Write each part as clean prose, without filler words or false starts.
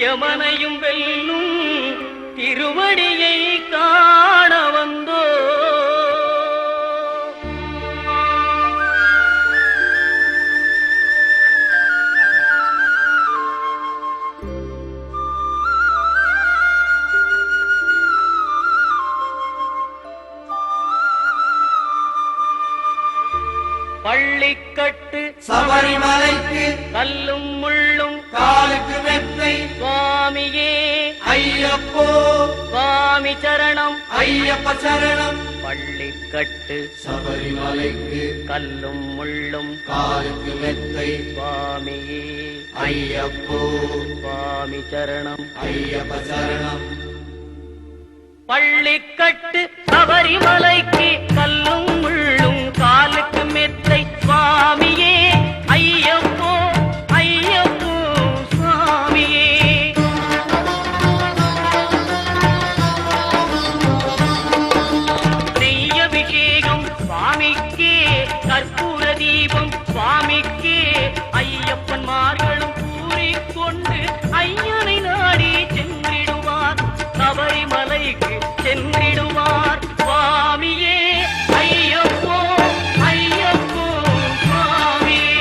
யமனையும் வெல்லும் திருவடியை காண வந்தோ. பள்ளிக்கட்டு சபரிமலைக்கு கல்லும் முள்ளும் காலுக்கு மெத்தை சுவாமியே ஐயப்போ சுவாமி சரணம் ஐயப்ப சரணம். பள்ளிக்கட்டு சபரிமலைக்கு கல்லும் முள்ளும் காலுக்கு மெத்தை சுவாமியே ஐயப்போ சுவாமி சரணம் ஐயப்ப சரணம். பள்ளிக்கட்டு சபரிமலைக்கு கல்லும் முள்ளும் காலுக்கு மெத்தை சுவாமியே ஐயப்போ ஐயப்போ சுவாமியே. நெய்யபிஷேகம் சுவாமிக்கே கற்பூர தீபம் சுவாமிக்கே ஐயப்பன்மார்களும் கூறிக்கொண்டு ஐயனை நாடி சென்றிடுவார் சபரிமலைக்கு சென்றிடுவார் சுவாமியே ஐயப்போ ஐயப்போ சுவாமியே.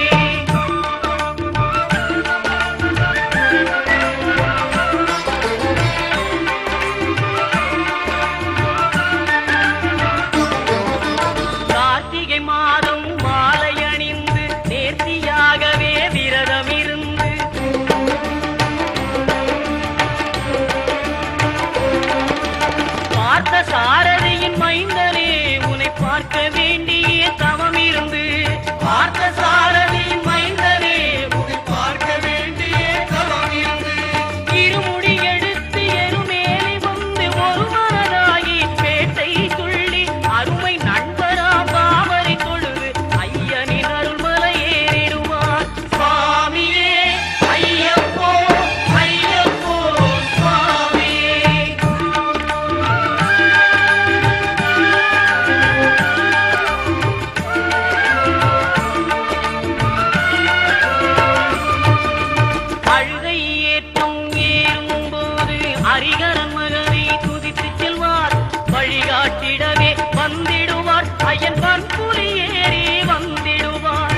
கார்த்திகை மாதம் மாலை அணிந்து நேர்த்தியாகவே விரதம் இருந்து பார்த்த சாரதியின் மைந்தனே உன்னை பார்க்க வேண்டிய தவம் இருந்து பார்த்த சாரதியின் மைந்தனே உன்னை பார்க்க வேண்டிய தவம் இருந்து இருமுடி எடுத்து எருமேலி வந்து ஒரு மனதாகி பேட்டை துள்ளி அருமை நண்பரா பாவரை தொழுது ஐயனின் அருள்மலை ஏறிடுவார் சுவாமியே ஐயப்போ ஐயப்போ சுவாமியே. அழுகை ஏற்றம் ஏறும்போது ஹரிகரன் மகனை துதித்து செல்வார் வழிகாட்டிடவே வந்திடுவார் ஐயன் பன்புலி ஏறி வந்திடுவார்.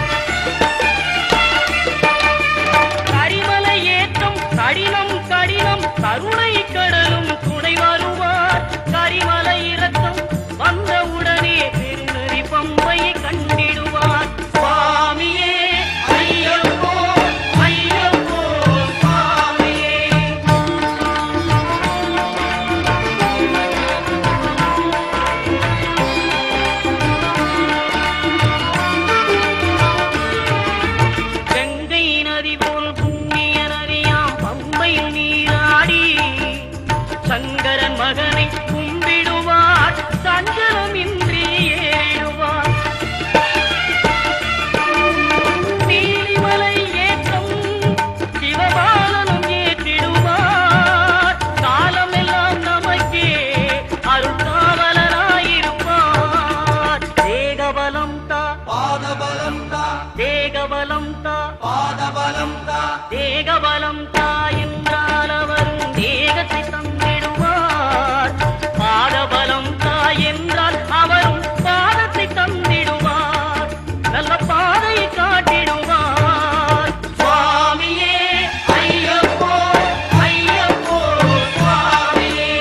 கரிமலை ஏற்றம் கடினம் கடினம் கருணை கடலும் துணை வருவார். கரிமலை இறக்கம் வந்தவுடனே பெருநெறி பம்பையை கண்டிடுவார் சுவாமியே ஐயப்போ ஐயப்போ சுவாமியே. கங்கை நதி போல் புண்ணிய நதியாம் பம்பையில் நீராடி சங்கரன் மகனை கும்பிடுவார் சஞ்சலமின்றி ஏறிடுவார். நீலிமலை ஏற்றம் சிவபாலனும் ஏற்றிடுவார். காலமெல்லாம் நமக்கே அருள்காவலராயிருப்பார். தேகபலம் தா பாதபலம் தா தேகபலம் தா பாதபலம் தா தேகபலம் தா என்றால் அவரும் தேகத்தை தந்திடுவார். பாதபலம் தா என்றால் அவரும் பாதத்தை தந்திடுவார். நல்ல பாதையை காட்டிடுவார் சுவாமியே ஐயப்போ ஐயப்போ சுவாமியே.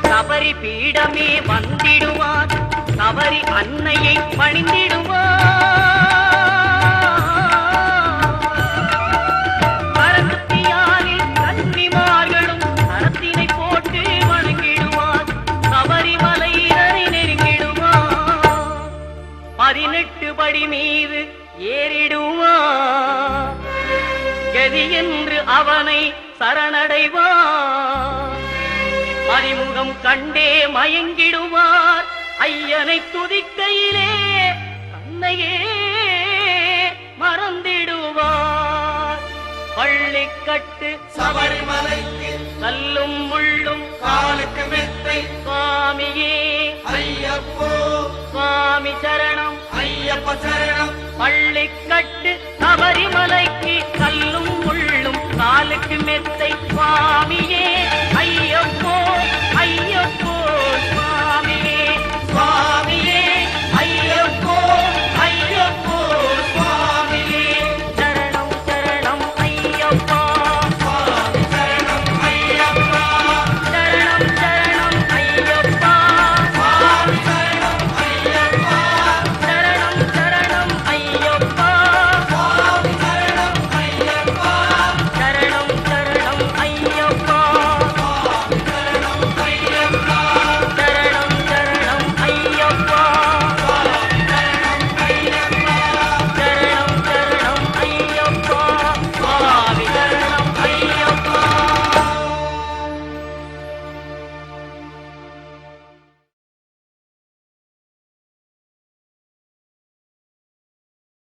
சபரி பீடமே வந்திடுவார். சபரி அன்னையை பணிந்திடுவார். கரகத்தியாரில் கன்னிமார்களும் கரத்தினை போட்டு வணங்கிடுவார். சபரிமலையினரை நெருங்கிடுவார். 18 படி மீது ஏறிடுவார். கதி என்று அவனை சரணடைவார். அறிமுகம் கண்டே மயங்கிடுவார். ஐயனை துதிக்கையிலே தன்னையே மறந்திடுவார். பள்ளிக்கட்டு சபரிமலைக்கு கல்லும் முள்ளும் காலுக்கு மெத்தை சுவாமியே சுவாமி சரணம் ஐயப்ப சரணம் பள்ளிக்கட்டு சபரிமலைக்கு கல்லும் முள்ளும் காலுக்கு மெத்தை சுவாமி